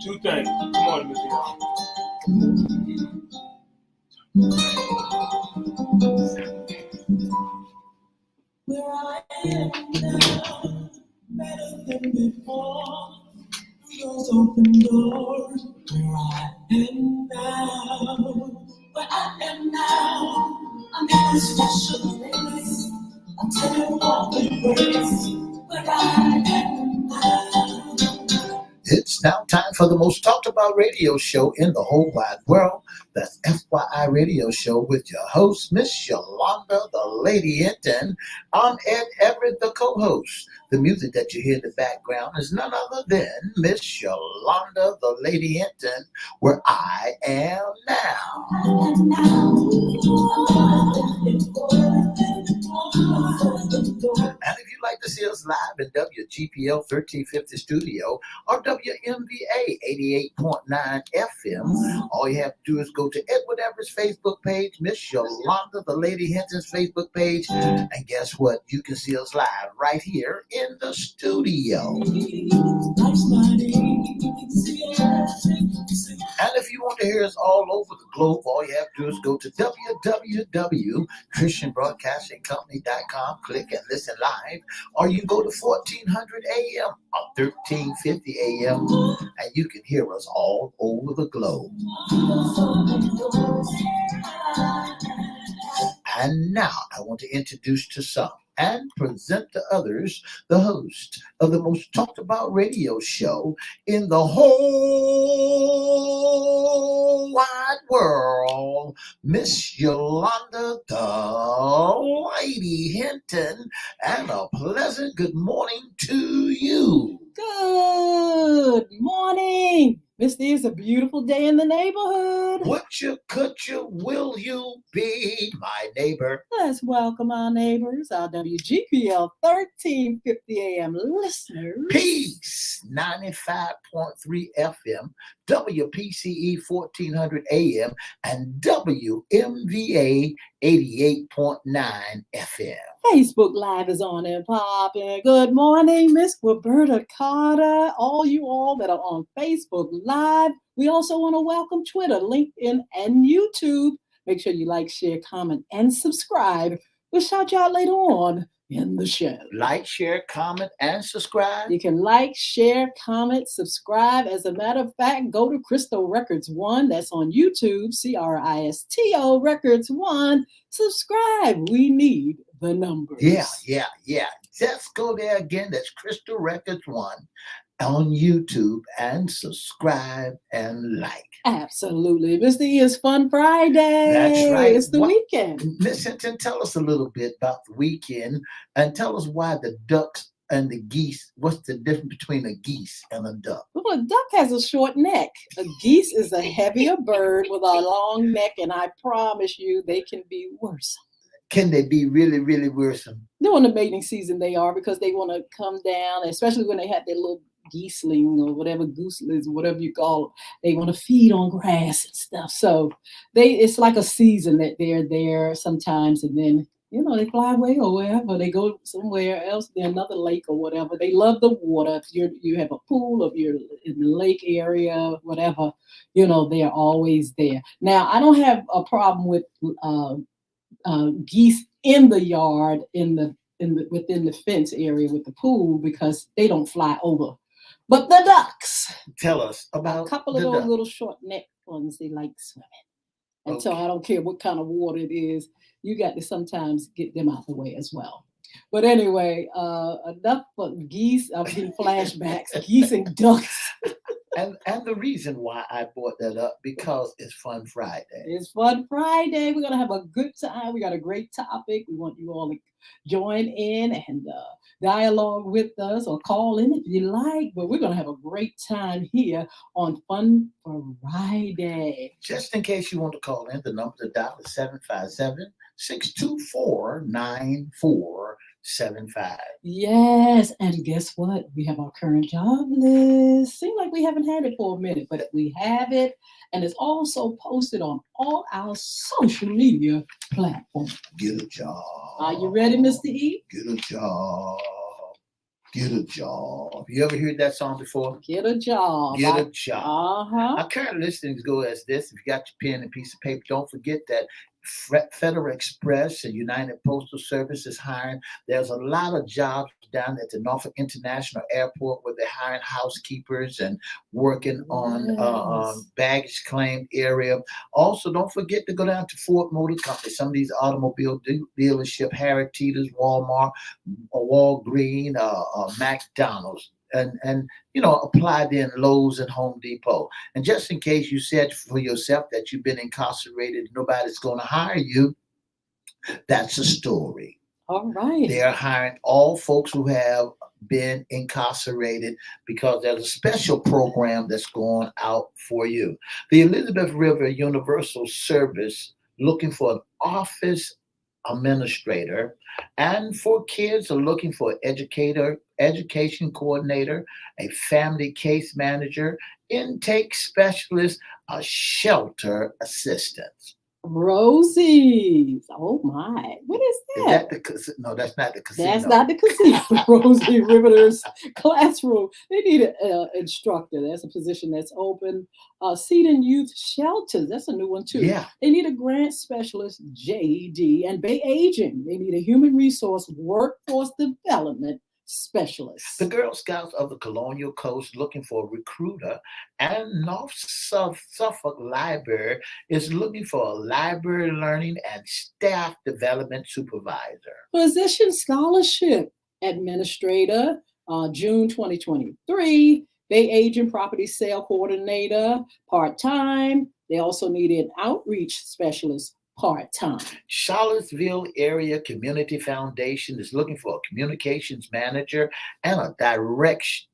Two things. Come on, Mr. Where I am now, better than before. Those open doors. Where I am now, where I am now, I'm in a special place. I'll tell you all the grace. Where I am now. It's now time for the most talked about radio show in the whole wide world. That's FYI Radio Show with your host, Miss Yolanda, the Lady Hinton. I'm Ed Everett, the co-host. The music that you hear in the background is none other than Miss Yolanda, the Lady Hinton, where I am now. And if you'd like to see us live in WGPL 1350 Studio or WMVA 88.9 FM, all you have to do is go to Edward Everett's Facebook page, Miss Yolanda, the Lady Hinton's Facebook page, and guess what? You can see us live right here in the studio. And if you want to hear us all over the globe, all you have to do is go to www.christianbroadcastingcompany.com, click and listen live, or you go to 1400 AM or 1350 AM, and you can hear us all over the globe. And now I want to introduce to some and present to others the host of the most talked about radio show in the whole wide world, Miss Yolanda, the Lady Hinton, and a pleasant good morning to you. Good morning. This is a beautiful day in the neighborhood. Would you, could you, will you be my neighbor? Let's welcome our neighbors, our WGPL 1350 AM listeners. Peace, 95.3 FM, WPCE 1400 AM, and WMVA 88.9 FM. Facebook Live is on and popping. Good morning, Miss Roberta Carter. All you all that are on Facebook Live. We also want to welcome Twitter, LinkedIn, and YouTube. Make sure you like, share, comment, and subscribe. We'll shout you out later on in the show. Like, share, comment, and subscribe. You can like, share, comment, subscribe. As a matter of fact, go to Crystal Records 1. That's on YouTube, CRISTO Records 1. Subscribe. We need the numbers. Yeah. Just go there again. That's Crystal Records 1 on YouTube, and subscribe and like. Absolutely. Mr. E is Fun Friday. That's right. It's the weekend. Miss Hinton, tell us a little bit about the weekend and tell us why the ducks and the geese, what's the difference between a geese and a duck? Well, a duck has a short neck. A geese is a heavier bird with a long neck, and I promise you they can be worse. Can they be really, really worrisome? During the mating season they are, because they want to come down, especially when they have their little geeseling or whatever, gooselings, whatever you call it. They want to feed on grass and stuff. So it's like a season that they're there sometimes, and then they fly away or wherever. They go somewhere else, another lake or whatever. They love the water. If you have a pool, if you're in the lake area, whatever, they're always there. Now, I don't have a problem with geese in the yard, within the fence area with the pool, because they don't fly over. But the ducks. Tell us about a couple of those little short neck ones. They like swimming. And so I don't care what kind of water it is. You got to sometimes get them out the way as well. But anyway, enough for geese. I'm getting flashbacks. Geese and ducks. And the reason why I brought that up, because it's Fun Friday. It's Fun Friday. We're going to have a good time. We got a great topic. We want you all to join in and dialogue with us or call in if you like. But we're going to have a great time here on Fun Friday. Just in case you want to call in, the number to dial is 757-624-9475. Yes, and guess what? We have our current job list. Seems like we haven't had it for a minute, but we have it, and it's also posted on all our social media platforms. Get a job. Are you ready, Mr. E? Get a job. Get a job. You ever heard that song before? Get a job. Get a job. Uh-huh. Our current listings go as this. If you got your pen and piece of paper, don't forget that Federal Express and United Postal Service is hiring. There's a lot of jobs down at the Norfolk International Airport where they're hiring housekeepers and working on Yes. baggage claim area. Also, don't forget to go down to Ford Motor Company. Some of these automobile dealership, Harry Teeter's, Walmart, Walgreen, McDonald's. And applied in Lowe's and Home Depot. And just in case you said for yourself that you've been incarcerated, nobody's going to hire you, that's a story. All right. They're hiring all folks who have been incarcerated because there's a special program that's going out for you. The Elizabeth River Universal Service looking for an office administrator, and for kids are looking for an education coordinator, a family case manager, intake specialist, a shelter assistant. Rosie's. Oh my. What is Is that? no, that's not the casino. That's not the casino. Rosie Riveter's classroom. They need an instructor. That's a position that's open. Seed and youth shelters. That's a new one too. Yeah. They need a grant specialist, JD, and Bay Aging. They need a human resource workforce development specialist. The Girl Scouts of the Colonial Coast looking for a recruiter, and North Suffolk Library is looking for a library learning and staff development supervisor. Position scholarship administrator, June 2023. Bay Agent property sale coordinator, part-time. They also need an outreach specialist, part-time. Charlottesville Area Community Foundation is looking for a communications manager and a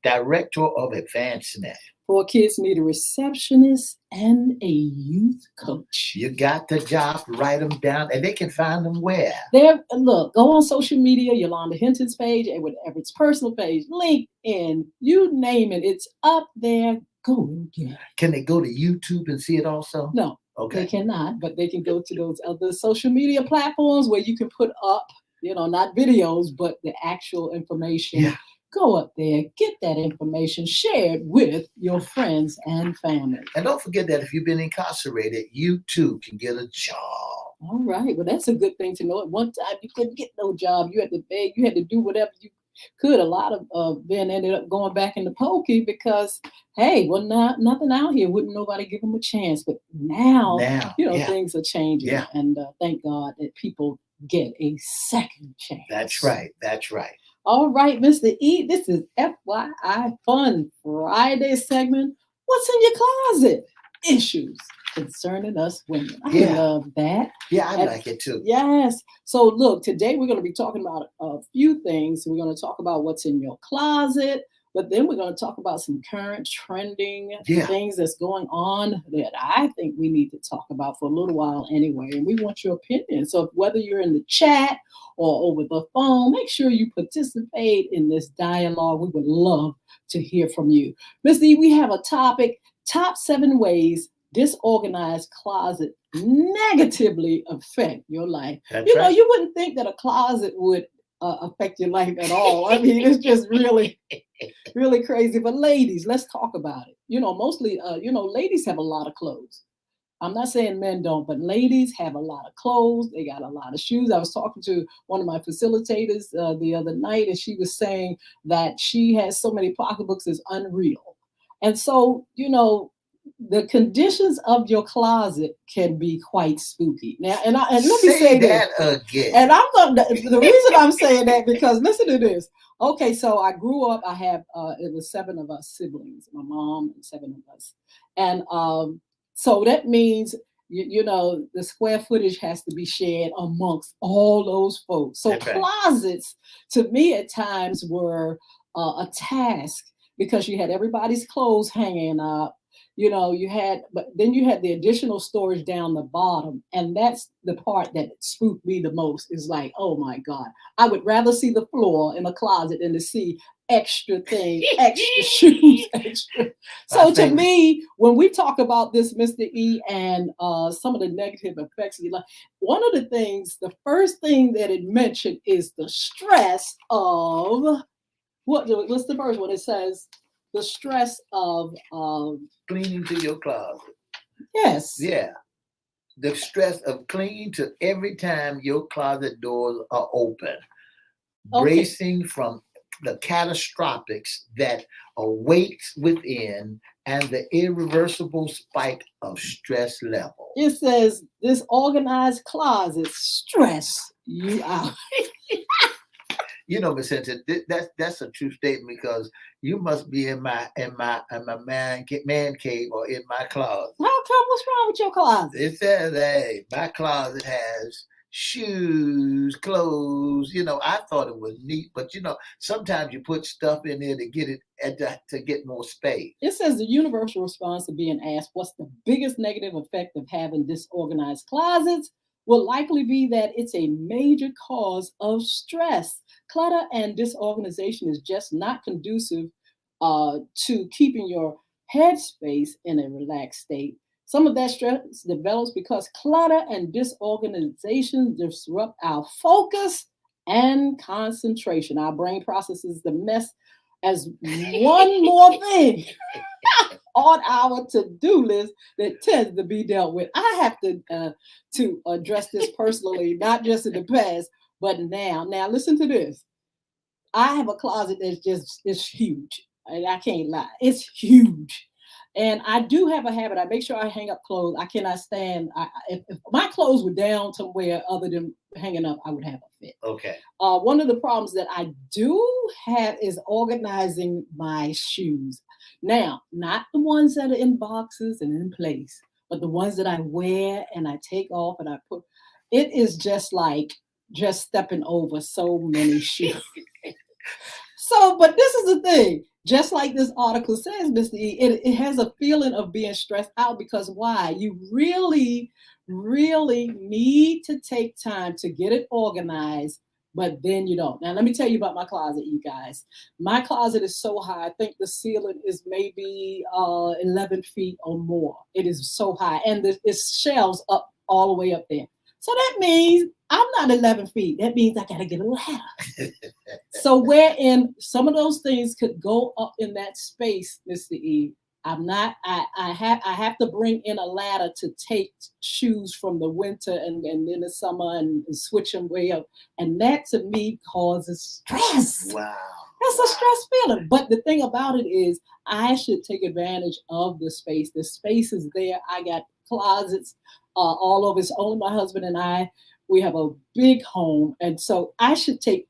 director of advancement. 4 kids need a receptionist and a youth coach. You got the job, write them down, and they can find them where? Look, go on social media, Yolanda Hinton's page, Edward Everett's personal page, LinkedIn, you name it, it's up there. Go and get it. Can they go to YouTube and see it also? No. Okay. They cannot, but they can go to those other social media platforms where you can put up, not videos, but the actual information. Yeah. Go up there, get that information, share it with your friends and family. And don't forget that if you've been incarcerated, you too can get a job. All right. Well, that's a good thing to know. At one time, you couldn't get no job. You had to beg. You had to do whatever you could. A lot of men ended up going back into pokey because, hey, nothing out here. Wouldn't nobody give them a chance. But now yeah. things are changing. Yeah. And thank God that people get a second chance. That's right. That's right. All right, Mr. E, this is FYI Fun Friday segment. What's in your closet? Issues concerning us women. I love that. Yeah, I like it too. Yes. So look, today we're going to be talking about a few things. We're going to talk about what's in your closet, but then we're going to talk about some current trending things that's going on that I think we need to talk about for a little while anyway. And we want your opinion. So whether you're in the chat or over the phone, make sure you participate in this dialogue. We would love to hear from you. Ms. E, we have a topic, top 7 ways disorganized closet negatively affect your life. That's you right. know, you wouldn't think that a closet would affect your life at all. I mean, it's just really, really crazy. But ladies, let's talk about it. Mostly, ladies have a lot of clothes. I'm not saying men don't, but ladies have a lot of clothes. They got a lot of shoes. I was talking to one of my facilitators the other night, and she was saying that she has so many pocketbooks, it's unreal. And so, the conditions of your closet can be quite spooky. Now, and let me say that this again. And the reason I'm saying that, because listen to this. Okay, so I grew up. I have it was 7 of us siblings, my mom and 7 of us, and so that means the square footage has to be shared amongst all those folks. So closets, to me, at times were a task because you had everybody's clothes hanging up. But then you had the additional storage down the bottom. And that's the part that spooked me the most, is like, oh my God, I would rather see the floor in a closet than to see extra things, extra shoes, extra. So to me, when we talk about this, Mr. E, and some of the negative effects of your life, one of the things, the first thing that it mentioned is the stress of What's the first one? It says the stress of Cleaning to your closet. yes. Yeah. The stress of cleaning to every time your closet doors are open. Okay. Bracing from the catastrophics that awaits within and the irreversible spike of stress level. It says disorganized closets stress you out. You know, Miss Hinton, that's a true statement because you must be in my man cave or in my closet. How come? What's wrong with your closet? It says, hey, my closet has shoes, clothes. You know, I thought it was neat, but you know, sometimes you put stuff in there to get it to get more space. It says the universal response to being asked what's the biggest negative effect of having disorganized closets will likely be that it's a major cause of stress. Clutter and disorganization is just not conducive to keeping your headspace in a relaxed state. Some of that stress develops because clutter and disorganization disrupt our focus and concentration. Our brain processes the mess as one more thing on our to-do list that tends to be dealt with. I have to address this personally, not just in the past, but now. Now listen to this. I have a closet that's just it's huge. And I can't lie. It's huge. And I do have a habit. I make sure I hang up clothes. I cannot stand. If my clothes were down somewhere other than hanging up, I would have a fit. Okay. One of the problems that I do have is organizing my shoes. Now, not the ones that are in boxes and in place, but the ones that I wear and I take off and I put. It is just stepping over so many shoes. So, but this is the thing. Just like this article says, Mr. E, it has a feeling of being stressed out because why? You really, really need to take time to get it organized, but then you don't. Now, let me tell you about my closet, you guys. My closet is so high. I think the ceiling is maybe 11 feet or more. It is so high. And it's shelves up all the way up there. So that means I'm not 11 feet. That means I got to get a ladder. So wherein some of those things could go up in that space, Mr. E, I'm not. I have to bring in a ladder to take shoes from the winter and in the summer and switch them way up, and that to me causes stress. Wow. That's a stress feeling. But the thing about it is, I should take advantage of the space. The space is there. I got closets all over. It's only my husband and I. We have a big home, and so I should take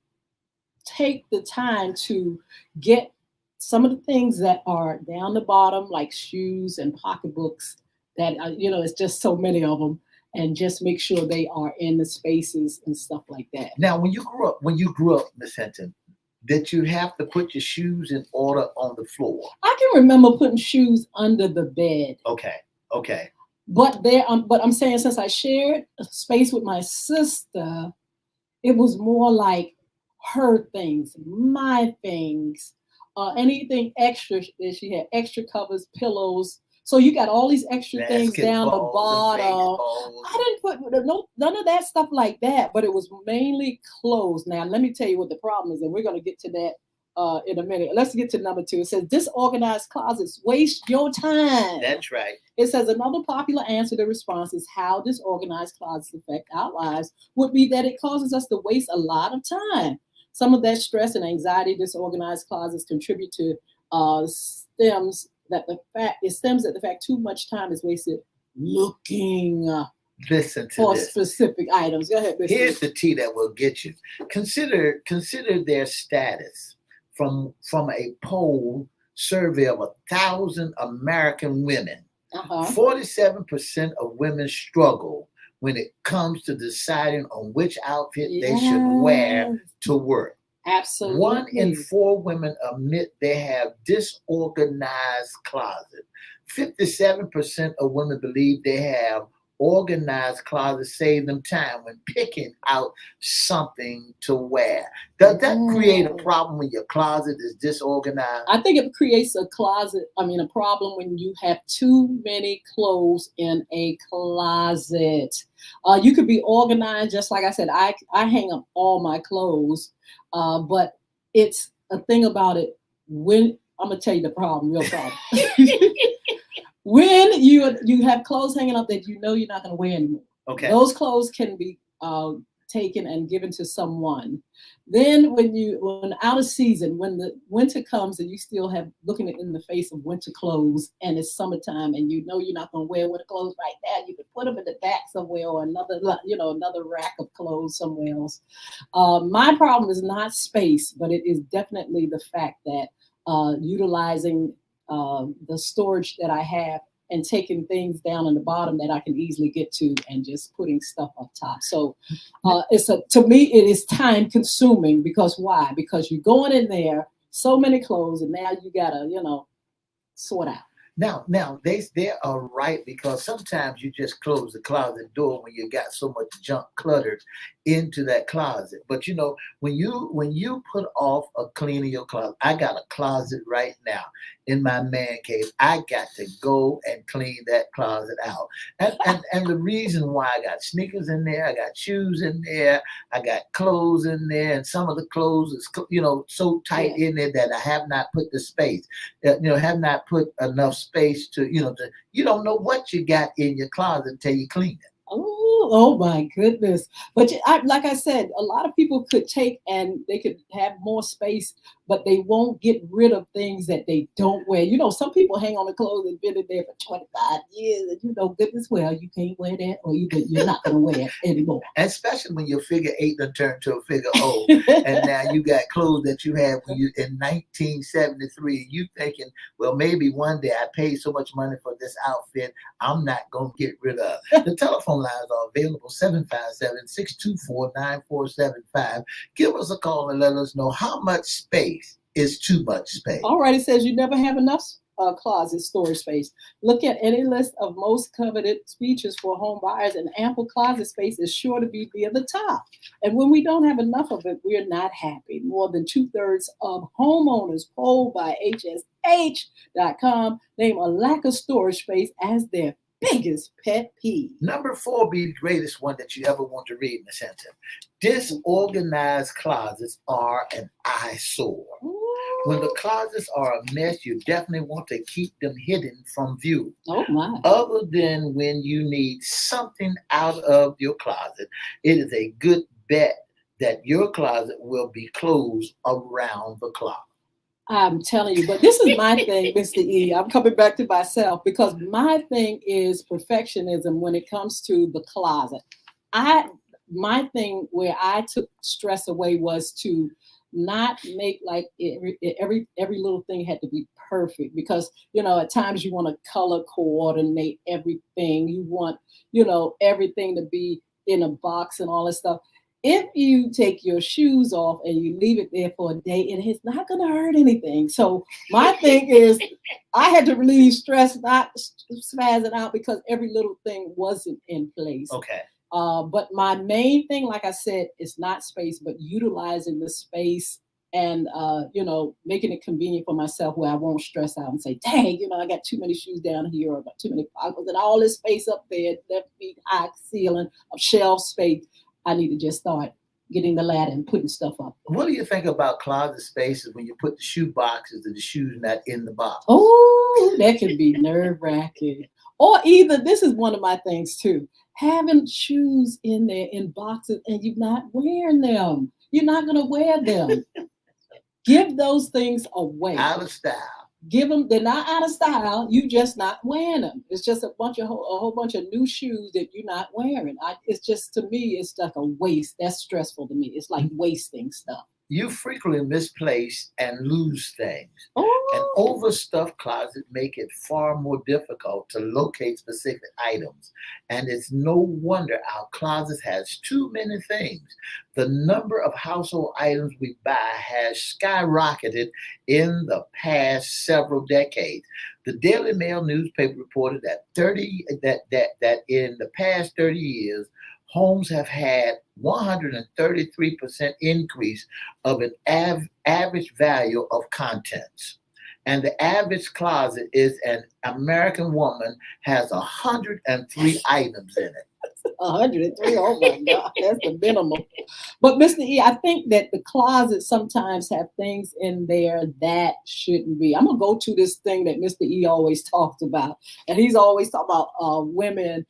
the time to get some of the things that are down the bottom, like shoes and pocketbooks, that it's just so many of them, and just make sure they are in the spaces and stuff like that. Now, when you grew up, Miss Hinton, did you have to put your shoes in order on the floor? I can remember putting shoes under the bed. Okay. But I'm saying since I shared a space with my sister, it was more like her things, my things, anything extra that she had, extra covers, pillows. So you got all these extra things down the bottom. I didn't put none of that stuff like that, but it was mainly clothes. Now, let me tell you what the problem is, and we're going to get to that in a minute. Let's get to number 2. It says disorganized closets waste your time. That's right. It says another popular answer to response is how disorganized closets affect our lives would be that it causes us to waste a lot of time. Some of that stress and anxiety disorganized closets contribute to stems that the fact too much time is wasted looking for specific items. Go ahead, Mr. Here's the tea that will get you. Consider their status from a poll survey of 1,000 American women. 47% of women struggle when it comes to deciding on which outfit they should wear to work. Absolutely. 1 in 4 women admit they have disorganized closet. 57% of women believe they have organized closets save them time when picking out something to wear. Does that create a problem when your closet is disorganized? I think it creates a problem when you have too many clothes in a closet. You could be organized, just like I said, I hang up all my clothes, but it's a thing about it. When I'm gonna tell you the problem, real problem. When you have clothes hanging up that you know you're not gonna wear anymore. Okay. Those clothes can be taken and given to someone. Then when out of season, when the winter comes and you still have looking it in the face of winter clothes and it's summertime and you know you're not going to wear winter clothes right now, you could put them in the back somewhere or another rack of clothes somewhere else. My problem is not space, but it is definitely the fact that utilizing the storage that I have and taking things down in the bottom that I can easily get to and just putting stuff up top. So to me, it is time consuming because why? Because you're going in there, so many clothes, and now you gotta, sort out. Now they are right, because sometimes you just close the closet door when you got so much junk cluttered into that closet. But when you put off a cleaning your closet, I got a closet right now in my man cave. I got to go and clean that closet out. And the reason why, I got sneakers in there, I got shoes in there, I got clothes in there, and some of the clothes is so tight in there that I have not put the space, have not put enough space to you don't know what you got in your closet until you clean it. Oh my goodness. But like I said, a lot of people could take and they could have more space, but they won't get rid of things that they don't wear. Some people hang on the clothes and been in there for 25 years, and goodness well, you can't wear that, or you're not going to wear it anymore. Especially when your figure 8 done turned to a figure O, and now you got clothes that you had when you in 1973. You thinking, well, maybe one day I paid so much money for this outfit, I'm not going to get rid of. The telephone lines are available, 757-624-9475. Give us a call and let us know how much space is too much space. All right, it says you never have enough closet storage space. Look at any list of most coveted features for home buyers, and ample closet space is sure to be near the top. And when we don't have enough of it, we're not happy. More than 2/3 of homeowners polled by HSH.com name a lack of storage space as their biggest pet peeve. Number 4 be the greatest one that you ever want to read, Miss Hinton. Disorganized closets are an eyesore. When the closets are a mess, you definitely want to keep them hidden from view. Oh my. Other than when you need something out of your closet, it is a good bet that your closet will be closed around the clock. I'm telling you, but this is my thing, Mr. E. I'm coming back to myself because my thing is perfectionism when it comes to the closet. My thing where I took stress away was to not make like every little thing had to be perfect, because at times you want to color coordinate everything. You want everything to be in a box and all this stuff. If you take your shoes off and you leave it there for a day, it is not going to hurt anything. So my thing is, I had to relieve stress, not spazzing out because every little thing wasn't in place. Okay. But my main thing, like I said, is not space, but utilizing the space and, making it convenient for myself where I won't stress out and say, dang, I got too many shoes down here, or I got too many pockets and all this space up there, left feet, high ceiling of shelf space. I need to just start getting the ladder and putting stuff up. What do you think about closet spaces when you put the shoe boxes and the shoes not in the box? Oh, that can be nerve-wracking. Or either, this is one of my things too, having shoes in there in boxes and you're not wearing them. You're not going to wear them. Give those things away. Out of style. Give them, they're not out of style. You just not wearing them. It's just a whole bunch of new shoes that you're not wearing. It's just, to me, it's like a waste. That's stressful to me. It's like wasting stuff. You frequently misplace and lose things. Oh. An overstuffed closet make it far more difficult to locate specific items. And it's no wonder our closet has too many things. The number of household items we buy has skyrocketed in the past several decades. The Daily Mail newspaper reported that in the past 30 years, homes have had 133% increase of an average value of contents. And the average closet is an American woman has 103 items in it. 103. Oh my God, that's the minimum. But Mr. E, I think that the closet sometimes have things in there that shouldn't be. I'm gonna go to this thing that Mr. E always talks about, and he's always talking about women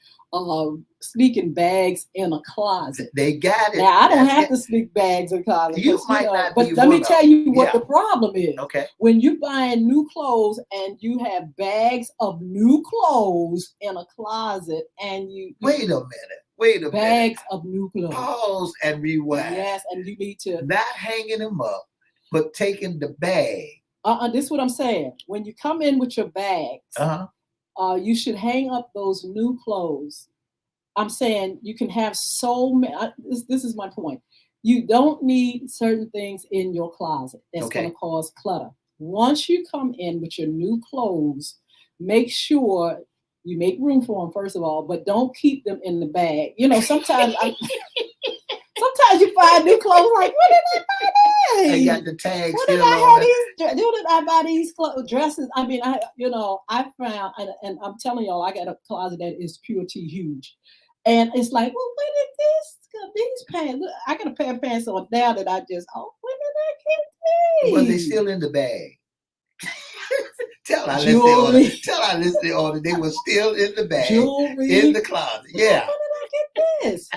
sneaking bags in a closet. They got it. Now I don't That's have it. to sneak bags in closet. You 'Cause, might not but be let me one of tell them. you what Yeah. the problem is. Okay. When you buying new clothes and you have bags of new clothes in a closet, and you Wait a minute. Wait a minute. bags of new clothes. Pause and rewind. Yes, and you need to. Not hanging them up, but taking the bag. This is what I'm saying. When you come in with your bags, Uh-huh. you should hang up those new clothes. I'm saying you can have so many. This is my point. You don't need certain things in your closet that's going Okay. to cause clutter. Once you come in with your new clothes, make sure you make room for them first of all, but don't keep them in the bag. Sometimes sometimes you find new clothes like, what did I buy They these? got the tag What did still I on have it. these? Who did I buy these dresses? I mean, I found, and I'm telling y'all, I got a closet that is pure T huge, and it's like, well, when did these pants? Look, I got a pair of pants on now that I just, when did I get Was they these? still in the bag? Tell our Jewelry. listening order. They were still in the bag, Jewelry. in the closet. Yeah. When did I get this?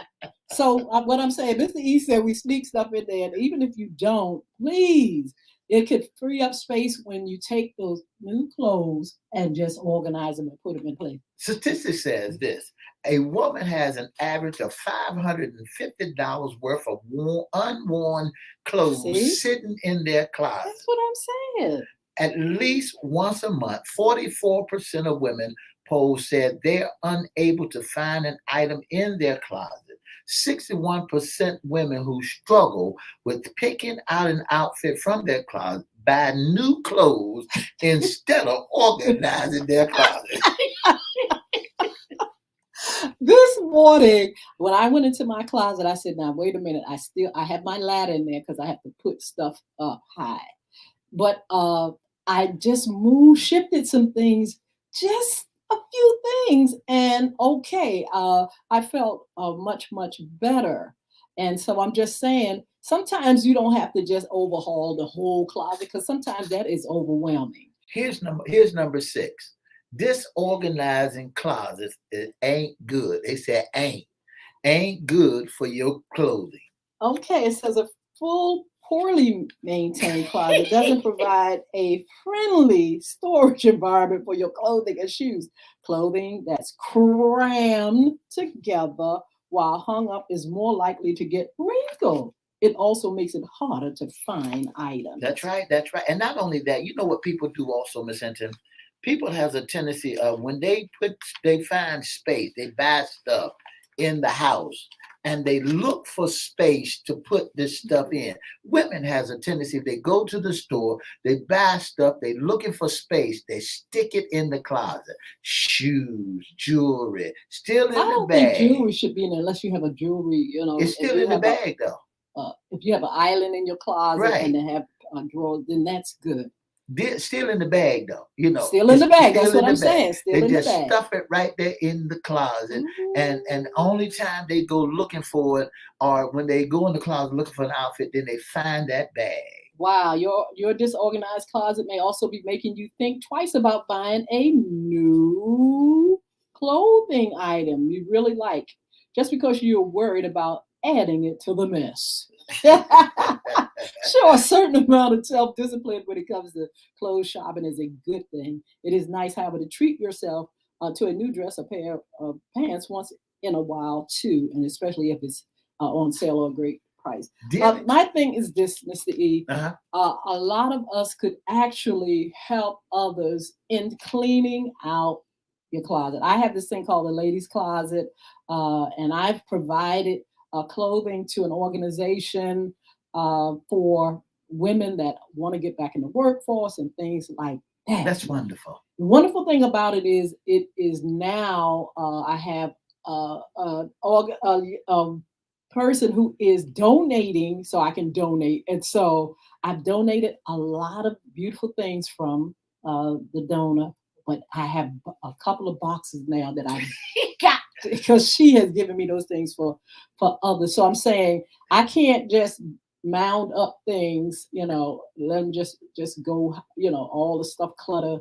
So what I'm saying, Mr. E said we sneak stuff in there, and even if you don't, please, it could free up space when you take those new clothes and just organize them and put them in place. Statistics says this: a woman has an average of $550 worth of unworn clothes See? sitting in their closet. That's what I'm saying. At least once a month, 44% of women polled said they're unable to find an item in their closet. 61% women who struggle with picking out an outfit from their closet buy new clothes instead of organizing their closet. This morning, when I went into my closet, I said, now wait a minute, I have my ladder in there because I have to put stuff up high. But I just shifted some things, just a few things, and okay, I felt much, much better. And so I'm just saying, sometimes you don't have to just overhaul the whole closet because sometimes that is overwhelming. Here's number 6. Disorganizing closets, it ain't good. They said ain't good for your clothing. Okay, it says a full, poorly maintained closet doesn't provide a friendly storage environment for your clothing and shoes. Clothing that's crammed together while hung up is more likely to get wrinkled. It also makes it harder to find items. That's right. That's right. And not only that, you know what people do also, Miss Hinton? People has a tendency of when they find space, they buy stuff in the house and they look for space to put this stuff in. Women has a tendency, if they go to the store, they buy stuff, they looking for space, they stick it in the closet. Shoes, jewelry, still in the bag. I don't think jewelry should be in there unless you have a jewelry, It's still in the bag though. If you have an island in your closet Right. and they have drawers, then that's good. Still in the bag though, Still in the bag. That's what I'm bag. saying. Still They in the just bag. stuff it right there in the closet, Mhm. and only time they go looking for it, or when they go in the closet looking for an outfit, then they find that bag. Wow, your disorganized closet may also be making you think twice about buying a new clothing item you really like, just because you're worried about adding it to the mess. Sure, a certain amount of self-discipline when it comes to clothes shopping is a good thing. It is nice, however, to treat yourself to a new dress or pair of pants once in a while too, and especially if it's on sale or a great price. My thing is this, Mr. E. A lot of us could actually help others in cleaning out your closet. I have this thing called the ladies' closet, and I've provided clothing to an organization for women that want to get back in the workforce and things like that. That's wonderful. The wonderful thing about it is now I have a person who is donating so I can donate. And so I've donated a lot of beautiful things from the donor, but I have a couple of boxes now that I've got because she has given me those things for others. So I'm saying I can't just mound up things, let them just go, all the stuff clutter.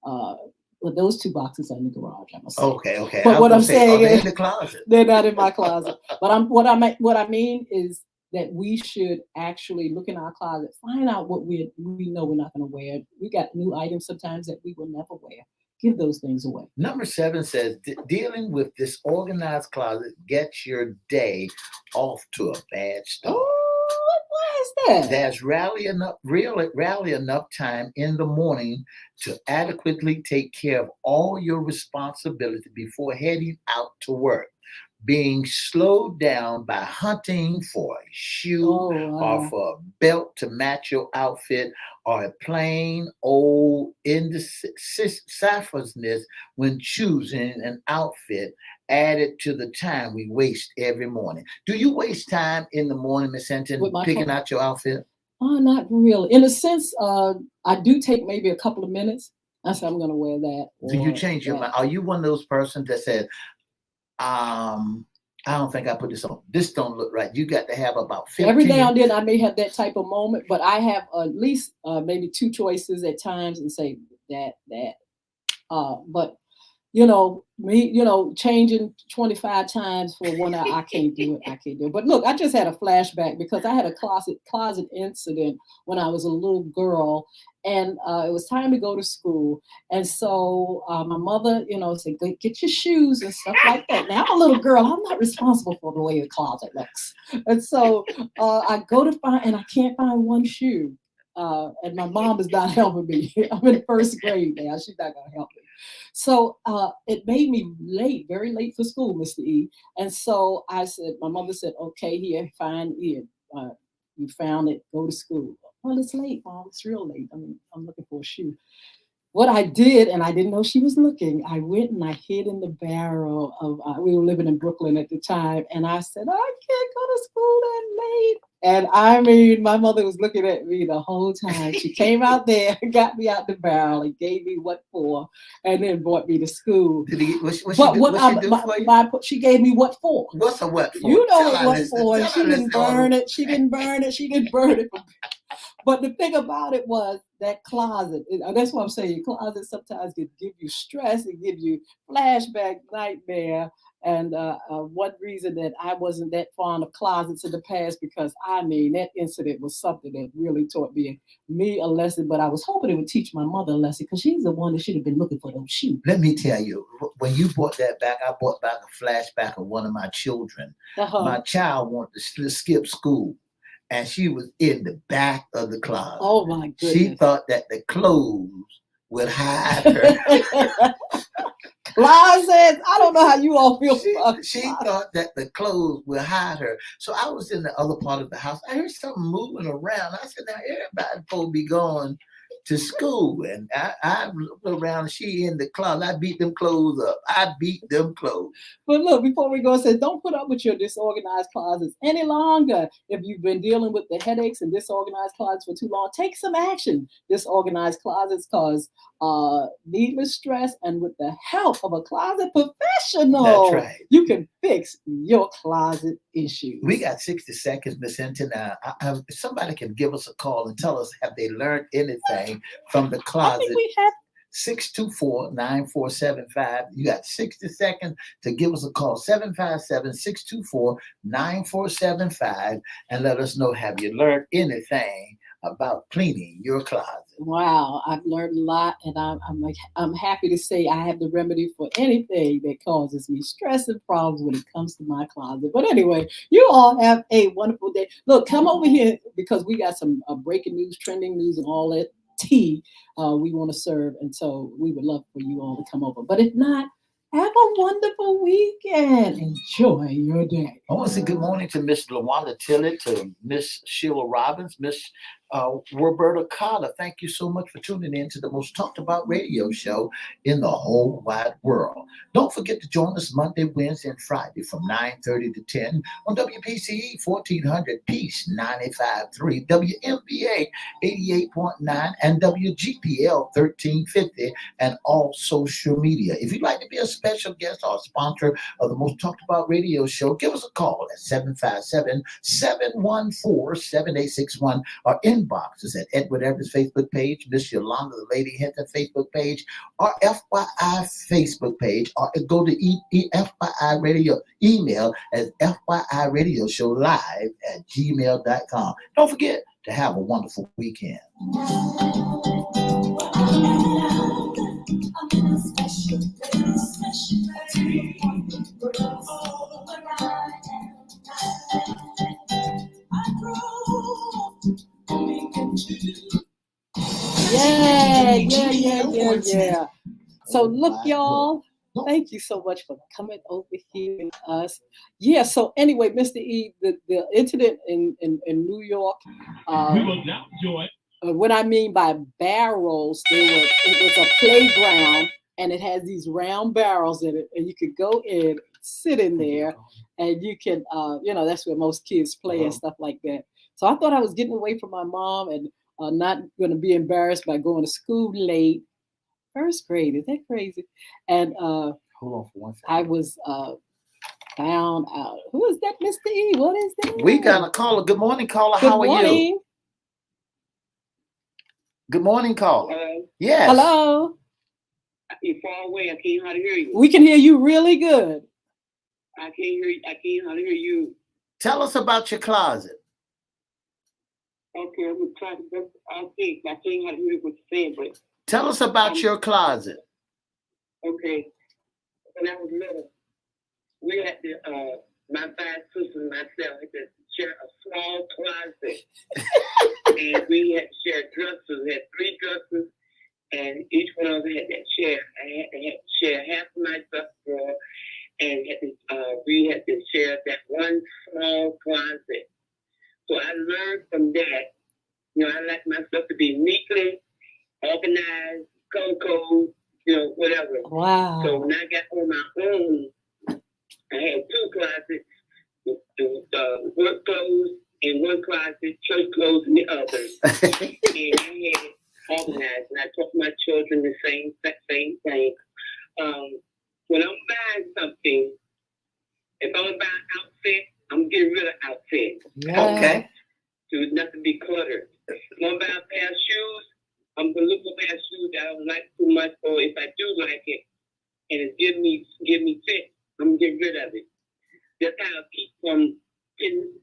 Uh, but those two boxes are in the garage, I must say. Okay, okay. But I was what I'm gonna say, are saying they is in the closet? they're not in my closet. But what I mean is that we should actually look in our closet, find out what we know we're not going to wear. We got new items sometimes that we will never wear. Give those things away. Number 7 says, dealing with disorganized closet gets your day off to a bad start. Oh, why is that? There's rarely enough time in the morning to adequately take care of all your responsibility before heading out to work. Being slowed down by hunting for a shoe or for a belt to match your outfit, or a plain old indecisiveness when choosing an outfit added to the time we waste every morning. Do you waste time in the morning, Miss Hinton, picking out your outfit? Oh, not really. In a sense, I do take maybe a couple of minutes. I say I'm going to wear that. Do you change your mind? Are you one of those persons that said, I don't think I put this on. This don't look right. You got to have about 15. Every now and then I may have that type of moment, but I have at least maybe two choices at times and say that. But me, changing 25 times for 1 hour, I can't do it. I can't do it. But look, I just had a flashback because I had a closet incident when I was a little girl, and it was time to go to school. And so my mother, said, get your shoes and stuff like that. Now I'm a little girl. I'm not responsible for the way the closet looks. And so I go to find, and I can't find one shoe. And my mom is not helping me. I'm in first grade now. She's not going to help me. So it made me late, very late for school, Mr. E. And so my mother said, okay, here, fine, here. You found it, go to school. Well, it's late, Mom. It's real late. I mean, I'm looking for a shoe. What I did, and I didn't know she was looking, I went and I hid in the barrel of, we were living in Brooklyn at the time, and I said, I can't go to school that late. And I mean, my mother was looking at me the whole time. She came out there, got me out the barrel, and gave me what for, and then brought me to school. She gave me what for. What's a what for? You know what for. And she didn't burn it. She didn't burn it. She didn't burn it. But the thing about it was that closet. That's what I'm saying. Closet sometimes can give you stress and give you flashback, nightmare. And one reason that I wasn't that fond of closets in the past, because I mean, that incident was something that really taught me a lesson. But I was hoping it would teach my mother a lesson, because she's the one that should have been looking for those shoes. Let me tell you, when you brought that back, I brought back a flashback of one of my children. My child wanted to skip school, and she was in the back of the closet. Oh my goodness! She thought that the clothes would hide her. Closets. I don't know how you all feel. She thought that the clothes would hide her. So I was in the other part of the house. I heard something moving around. I said, now everybody's supposed to be going to school. And I looked around, and she in the closet. I beat them clothes up. But look, before we go, I said, don't put up with your disorganized closets any longer. If you've been dealing with the headaches and disorganized closets for too long, take some action. Disorganized closets cause needless stress, and with the help of a closet professional, that's right, you can fix your closet issues. We got 60 seconds, Miss Hinton. Somebody can give us a call and tell us, have they learned anything from the closet? I think we have. 624-9475. You got 60 seconds to give us a call. 757-624-9475, and let us know, have you learned anything about cleaning your closet? Wow, I've learned a lot, and I'm happy to say I have the remedy for anything that causes me stress and problems when it comes to my closet. But anyway, you all have a wonderful day. Look, come over here, because we got some breaking news, trending news, and all that tea we want to serve, and so we would love for you all to come over. But if not, have a wonderful weekend. Enjoy your day. I want to say good morning to Miss Yolanda Tillett, to Miss Sheila Robbins, Miss Roberta Carter, thank you so much for tuning in to the most talked about radio show in the whole wide world. Don't forget to join us Monday, Wednesday, and Friday from 9:30 to 10 on WPCE 1400 Peace 95.3, WMBA 88.9, and WGPL 1350, and all social media. If you'd like to be a special guest or sponsor of the most talked about radio show, give us a call at 757-714-7861. Our inbox is at Edward Everett's Facebook page, Miss Yolanda, the Lady Hinton Facebook page, our FYI Facebook page, or go to FYI Radio email at FYIRadiosHowLive@gmail.com. Don't forget to have a wonderful weekend. Yeah. So look, y'all, thank you so much for coming over here with us. Yeah, so anyway, Mr. E, the incident in New York, we will now join. What I mean by barrels, it was a playground, and it has these round barrels in it, and you could go in, sit in there, and you can, that's where most kids play and stuff like that. So I thought I was getting away from my mom and not going to be embarrassed by going to school late. First grade, is that crazy? And hold on for 1 second. I was found out. Who is that, Mr. E? What is that? We got a caller. Good morning, caller. How are you? Good morning, caller. Yes. Hello. You're far away. I can't hardly hear you. We can hear you really good. I can't hear you. I can't hardly hear you. Tell us about your closet. Okay, I'm gonna try to. I can't hardly hear what you're saying, but. Tell us about your closet. Okay. When I was little, we had to, my 5 sisters and myself had to share a small closet. And we had to share dressers. We had 3 dressers, and each one of them had that share. I had to share half of my dress drawer, and we had to share that one small closet. So I learned from that. I like my stuff to be neatly organized, color code, whatever. Wow. So when I got on my own, I had 2 closets, work clothes in one closet, church clothes in the other. And I had it organized, and I taught my children the same thing. When I'm buying something, if I'm buying an outfit, I'm getting rid of outfits. Yeah. Okay. So it's not to be cluttered. If I'm buying a pair of shoes, I'm gonna look for a pair of shoes that I don't like too much, or if I do like it and it's give me fit, I'm gonna get rid of it. That's how I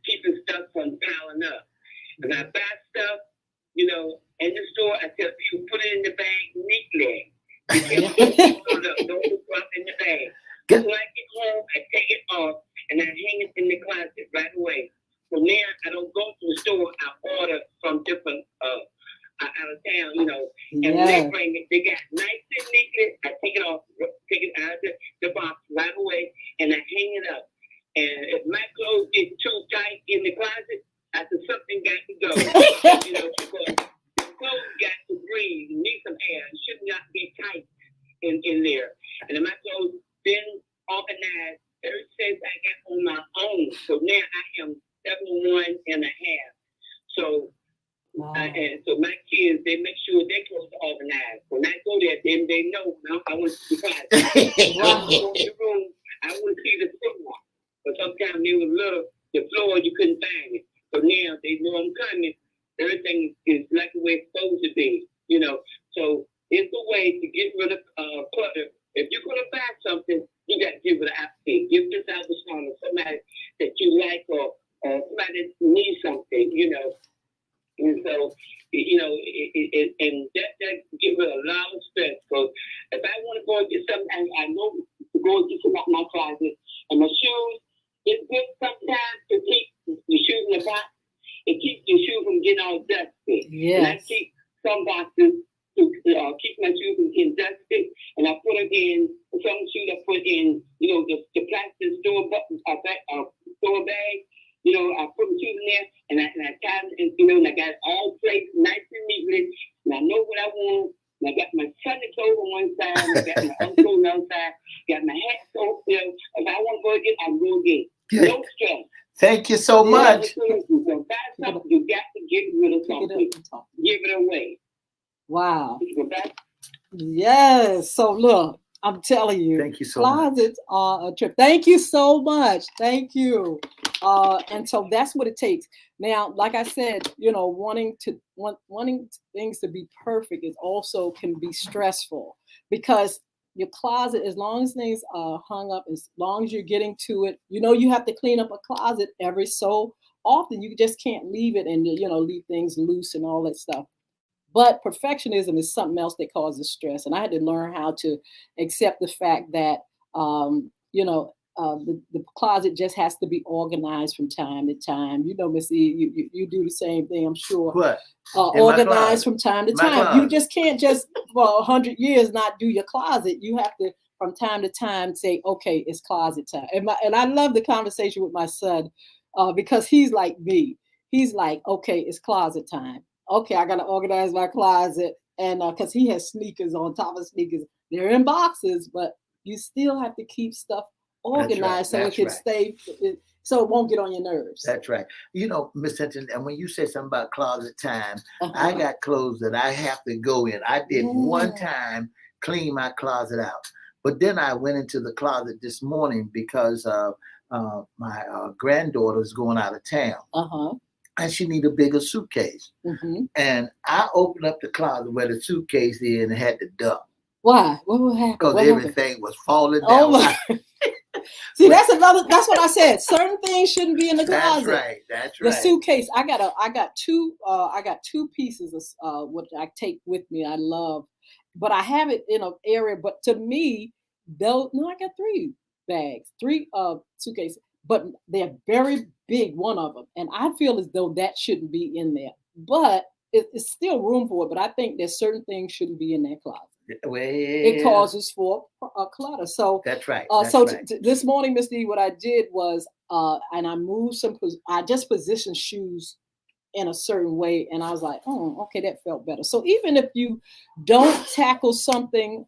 keeping stuff from piling up. When I buy stuff, in the store, I tell people put it in the bag neatly. Don't drop in the bag. When I get home, I take it off and I hang it in the closet right away. From there, I don't go to the store. I order from different out of town, and when they bring it, they got nice and neatly. I take it off, take it out of the box right away, and I hang it up. And if my clothes get too tight in the closet, I said something got to go. Because the clothes got to breathe, need some air. It should not be tight in there. And if my clothes been organized ever since I got on my own. So now I am 71 and a half. So. Wow. And so my kids, they make sure their clothes are organized. When I go there, they know I want to be quiet. Wow. I go in the room, I want to see the floor. But sometimes they were little, the floor, you couldn't find it. So now they know I'm coming. Everything is like the way it's supposed to be, So it's a way to get rid of clutter. If you're going to buy something, you got to give it an outfit. Give this out to somebody that you like or somebody that needs something, And so, and that gives me a lot of stress. So if I want to go and get something, I know to go and get something out my closet. And my shoes, it's good sometimes to keep your shoes in the box. It keeps your shoes from getting all dusty. Yes. And I keep some boxes to keep my shoes from getting dusty. And I put them in, some shoes I put in, the plastic store bag. I put them shoes in there, and I tie them, and I got it all placed got my uncle outside, got my hat. So, you know, if I want to go again, I'll go again. No stress. Thank you so much. So buy something, you got to get rid of something. Give it away. Wow. You go back. Yes. So look, I'm telling you, Thank you so much. closets are a trip. Thank you so much. Thank you. And so that's what it takes. Now, like I said, you know, wanting things to be perfect is also can be stressful because your closet, as long as things are hung up, as long as you're getting to it, you know, you have to clean up a closet every so often. You just can't leave it and, you know, leave things loose and all that stuff. But perfectionism is something else that causes stress. And I had to learn how to accept the fact that, you know, the closet just has to be organized from time to time. You know, Miss E, you do the same thing, I'm sure. What? Organized from time to time. closet. You just can't just for 100 years not do your closet. You have to, from time to time, say, okay, it's closet time. And I love the conversation with my son because he's like me. He's like, okay, it's closet time. Okay, I got to organize my closet. And because he has sneakers on top of sneakers, they're in boxes, but you still have to keep stuff organized so it can stay, so it won't get on your nerves. That's right. You know, Miss Hinton, and when you say something about closet time, I got clothes that I have to go in. I did one time clean my closet out, but then I went into the closet this morning because my granddaughter's going out of town. And she need a bigger suitcase. And I opened up the closet where the suitcase is and had to dump. Why? What would happen? Because everything was falling down. Oh my. See, that's what I said. Certain things shouldn't be in the closet. That's right. That's The right. suitcase. I got two pieces of what I take with me. I love, but I have it in an area. But to me, I got three suitcases, but they're very big, one of them. And I feel as though that shouldn't be in there, but it's still room for it. But I think there's certain things shouldn't be in that closet. Well, It causes for clutter. So that's right. This morning, Miss D, what I did was, and I moved I just positioned shoes in a certain way. And I was like, oh, okay, that felt better. So even if you don't tackle something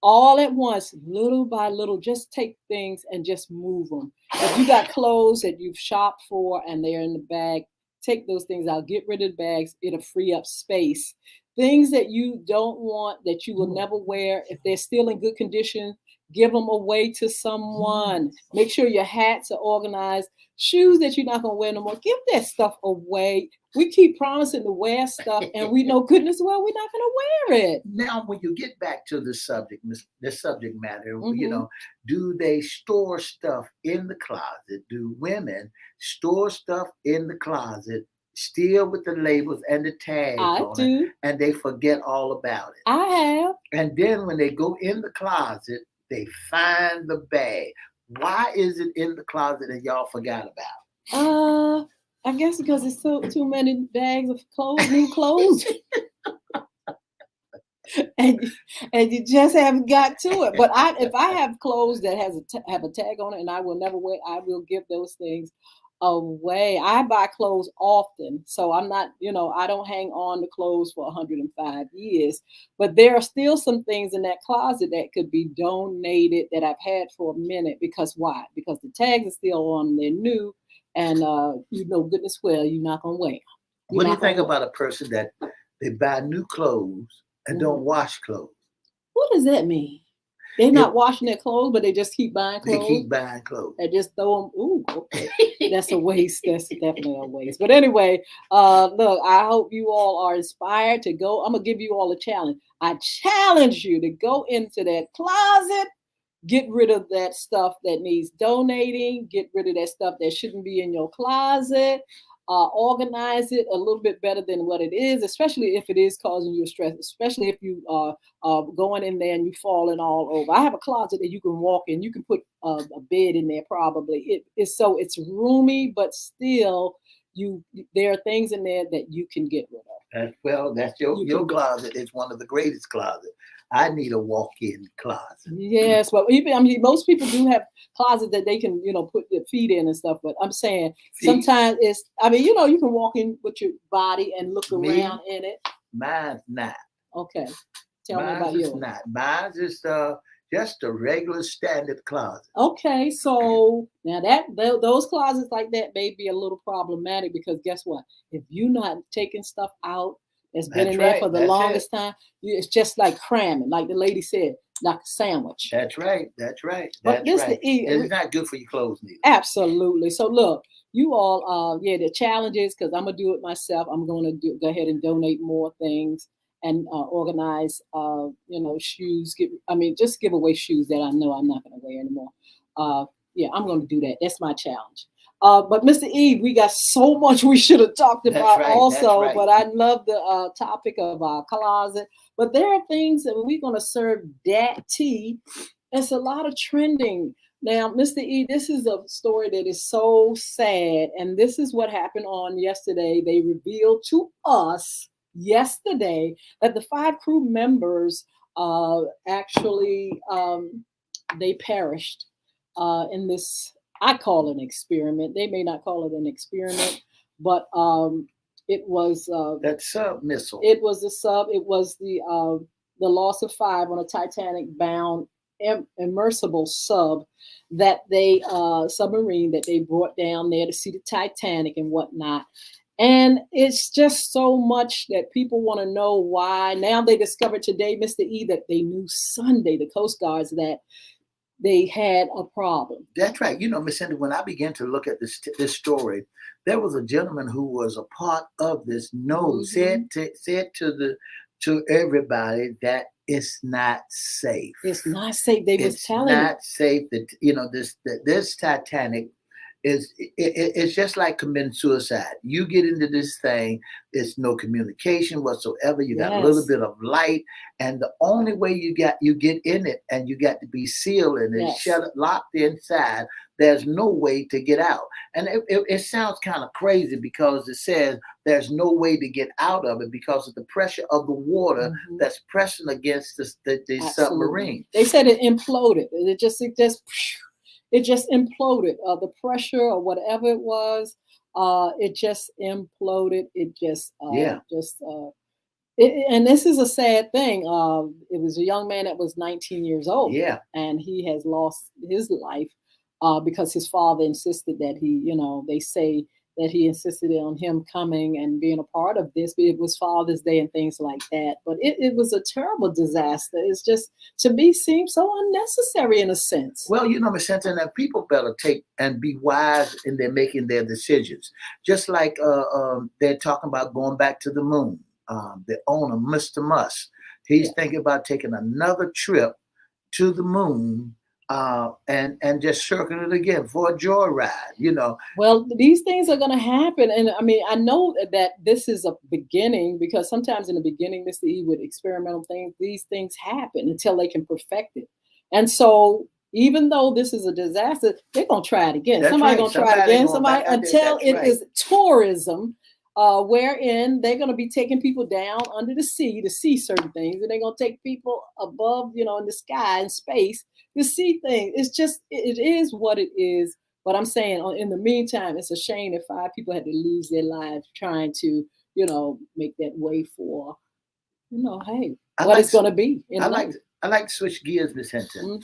all at once, little by little, just take things and just move them. If you got clothes that you've shopped for and they're in the bag, take those things out, get rid of the bags. It'll free up space. Things that you don't want, that you will never wear, if they're still in good condition, give them away to someone. Make sure your hats are organized. Shoes that you're not going to wear no more, give that stuff away. We keep promising to wear stuff, and we know goodness well we're not going to wear it. Now, when you get back to the subject, this subject matter, you know, do they store stuff in the closet? Do women store stuff in the closet, still with the labels and the tags on it, and they forget all about it? I have. And then when they go in the closet, they find the bag. Why is it in the closet that y'all forgot about? I guess because it's too many bags of clothes, new clothes. and you just haven't got to it. But if I have clothes that have a tag on it and I will never wear, I will give those things away. I buy clothes often, so I'm not, I don't hang on to clothes for 105 years. But there are still some things in that closet that could be donated that I've had for a minute. Because why? Because the tags are still on, they're new, and goodness well, you're not gonna wear them. What do you think about a person that they buy new clothes and don't wash clothes? What does that mean? They're not washing their clothes, but they just keep buying clothes. They keep buying clothes. And just throw them. Ooh, okay. That's a waste. That's definitely a waste. But anyway, look, I hope you all are inspired to go. I'm going to give you all a challenge. I challenge you to go into that closet, get rid of that stuff that needs donating, get rid of that stuff that shouldn't be in your closet. Organize it a little bit better than what it is, especially if it is causing you stress, especially if you are going in there and you falling all over. I have a closet that you can walk in. You can put a bed in there probably. It's roomy, but still there are things in there that you can get rid of. That's your closet is one of the greatest closets. I need a walk-in closet. Yes, well, most people do have closets that they can, put their feet in and stuff. But I'm saying sometimes you can walk in with your body and look around in it. Mine's not. Okay. Tell me Mine about is yours. not. Mine is just a regular standard closet. Okay, so now those closets like that may be a little problematic because guess what? If you're not taking stuff out that's been That's in there right. for the That's longest time, it's just like cramming, like the lady said, like a sandwich. That's right. That's right. But That's this right. It's not good for your clothes neither. absolutely. So look, you all, yeah, the challenges because I'm gonna do it myself. I'm gonna go ahead and donate more things and organize, shoes. Just give away shoes that I know I'm not gonna wear anymore. Uh, yeah, I'm gonna do that. That's my challenge. But Mr. E, we got so much we should have talked That's about right. also. That's right. But I love the topic of our closet. But there are things that we're gonna serve that tea. It's a lot of trending. Now, Mr. E, this is a story that is so sad. And this is what happened on yesterday. They revealed to us yesterday that the 5 crew members actually they perished in this, I call it an experiment. They may not call it an experiment, but it was That sub missile. it was the sub. It was the loss of 5 on a Titanic bound immersible sub that they submarine that they brought down there to see the Titanic and whatnot. And it's just so much that people want to know why. Now they discovered today, Mr. E, that they knew Sunday, the Coast Guards, that they had a problem. That's right. You know, Miss Cindy, when I began to look at this story, there was a gentleman who was a part of this. Said to everybody that it's not safe. It's not safe. They was telling it's not safe. That this Titanic it's just like committing suicide. You get into this thing, there's no communication whatsoever. You got a little bit of light, and the only way you get in it, and you got to be sealed and locked inside. There's no way to get out. And it sounds kind of crazy because it says there's no way to get out of it because of the pressure of the water that's pressing against the submarine. They said it imploded. It just imploded. The pressure or whatever it was, it just imploded. It just, and this is a sad thing. It was a young man that was 19 years old. Yeah. And he has lost his life because his father insisted that they say that he insisted on him coming and being a part of this. But it was Father's Day and things like that. But it was a terrible disaster. It's just, to me, seems so unnecessary in a sense. Well, Miss Hinton, that people better take and be wise in their making their decisions. Just like they're talking about going back to the moon. The owner, Mr. Musk, he's thinking about taking another trip to the moon. And just circle it again for a joyride, Well, these things are going to happen. And I know that this is a beginning because sometimes in the beginning, Mr. E, with experimental things, these things happen until they can perfect it. And so even though this is a disaster, they're going to try it again. Somebody's going to try it again. Until it is tourism, wherein they're going to be taking people down under the sea to see certain things. And they're going to take people above, in the sky and space to see things. It's just, it is what it is. But I'm saying in the meantime, it's a shame that 5 people had to lose their lives trying to, make that way for, it's going to be. I like to switch gears, Miss Hinton.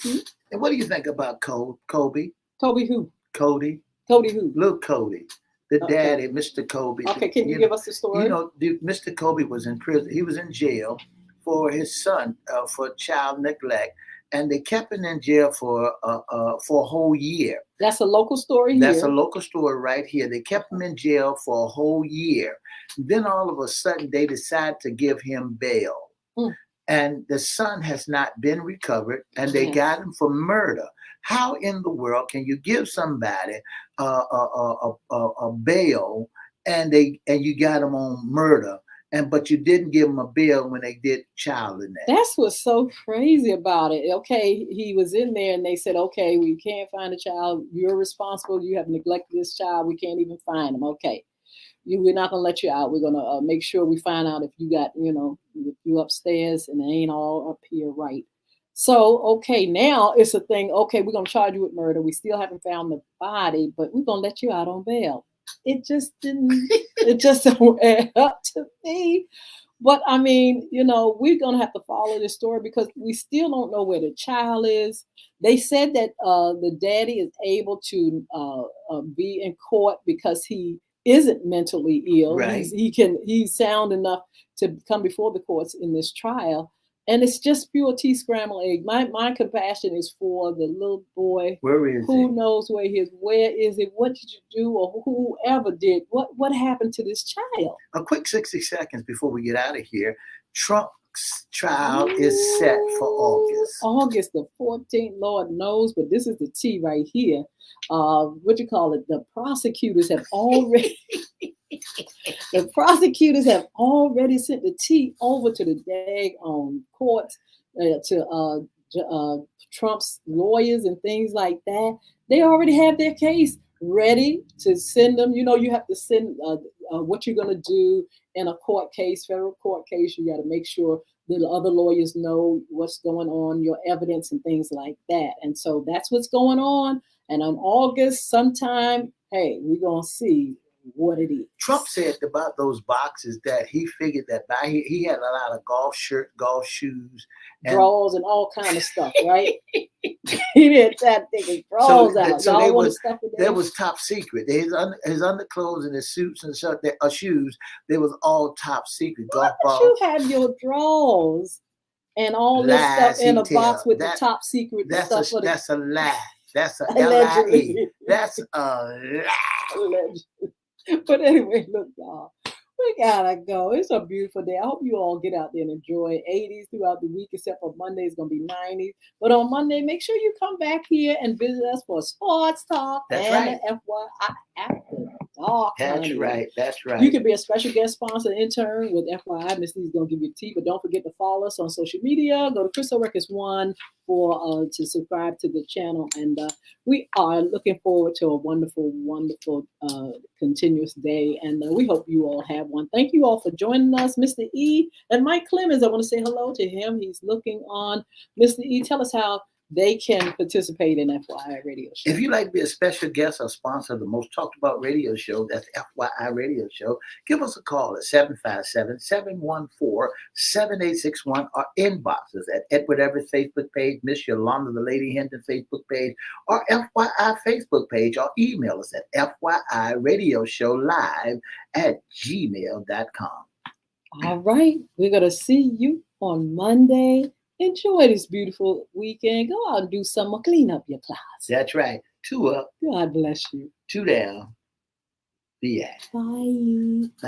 And what do you think about Kobe? Kobe who? Cody. Cody who? Little Cody. The daddy, Mr. Kobe. Okay, can you give us the story? Mr. Kobe was in prison. He was in jail for his son for child neglect. And they kept him in jail for a whole year. That's a local story here. That's a local story right here. They kept him in jail for a whole year. Then all of a sudden, they decided to give him bail. And the son has not been recovered, and they got him for murder. How in the world can you give somebody a bail and you got him on murder? But you didn't give him a bail when they did child in that. That's what's so crazy about it. Okay, he was in there and they said, okay, we can't find a child. You're responsible. You have neglected this child. We can't even find him. Okay, we're not going to let you out. We're going to make sure we find out if you got, if you upstairs and it ain't all up here right. So, okay, now it's a thing. Okay, we're going to charge you with murder. We still haven't found the body, but we're going to let you out on bail. It just didn't add up to me. But I mean, you know, we're gonna have to follow this story because we still don't know where the child is. They said that the daddy is able to be in court because he isn't mentally ill. Right. He's sound enough to come before the courts in this trial. And it's just pure tea scrambled egg. My compassion is for the little boy. Where is Who he? knows where he is? Where is it? What did you do? Or whoever did? What happened to this child? A quick 60 seconds before we get out of here. Trump's trial is set for August. August the 14th, Lord knows, but this is the tea right here. What you call it? The prosecutors have already sent the tea over to the daggone courts to Trump's lawyers and things like that. They already have their case ready to send them. You know, you have to send what you're going to do in a court case, federal court case. You got to make sure the other lawyers know what's going on, your evidence and things like that. And so that's what's going on. And on August sometime, hey, we're going to see what it is. Trump said about those boxes that he figured that he had a lot of golf shoes, drawers and all kind of stuff, right? He didn't start taking drawers out. So There was top secret. His underclothes and his suits and shoes, they was all top secret. Why don't you have your drawers and all this stuff in a box with the top secret stuff? That's a lie. That's a allegedly. LIE. That's a lie. Allegedly. But anyway, look, y'all, we gotta go. It's a beautiful day. I hope you all get out there and enjoy 80s throughout the week, except for Monday, it's gonna be 90s. But on Monday, make sure you come back here and visit us for sports talk. That's and right. the FYI after dark. That's right. That's right. You can be a special guest sponsor intern with FYI. Miss Lee's gonna give you tea, but don't forget to follow us on social media. Go to Crystal Records 1 for to subscribe to the channel, and we are looking forward to a wonderful, wonderful continuous day, and we hope you all have one. Thank you all for joining us, Mr. E and Mike Clemens. I want to say hello to him. He's looking on. Mr. E, tell us how they can participate in FYI Radio Show. If you'd like to be a special guest or sponsor of the most talked about radio show, that's FYI Radio Show, give us a call at 757-714-7861 or inbox us at Edward Everett Facebook page, Miss Yolanda the Lady Hinton Facebook page, or FYI Facebook page, or email us at FYIRadioShowLive@gmail.com. All right. We're going to see you on Monday. Enjoy this beautiful weekend. Go out and do something. Clean up your closet. That's right. 2 up. God bless you. 2 down. The end. Bye. Bye-bye.